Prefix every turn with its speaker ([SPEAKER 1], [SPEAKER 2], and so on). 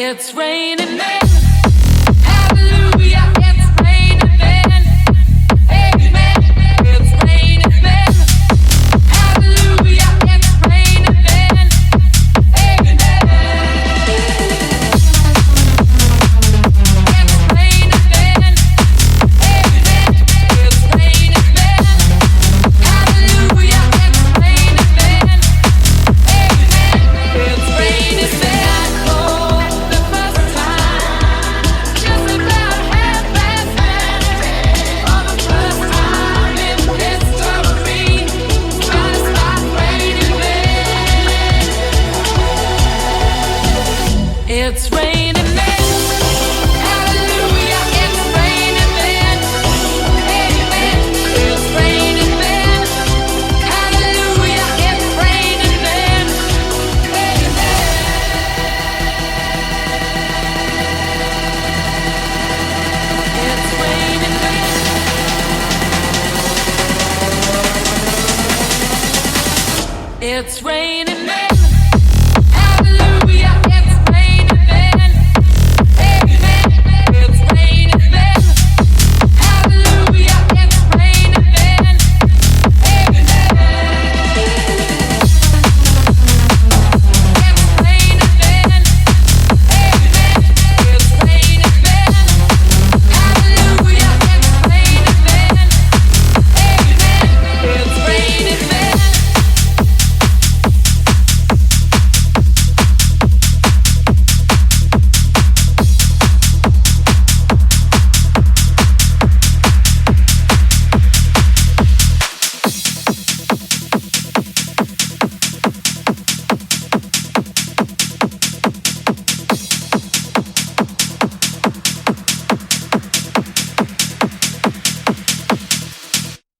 [SPEAKER 1] It's raining men. Hallelujah. It's raining men. Amen. It's raining men. Hallelujah. It's raining men. Amen. It's raining men. Amen. It's raining men. Hallelujah. It's raining men. Amen. It's raining men. It's raining.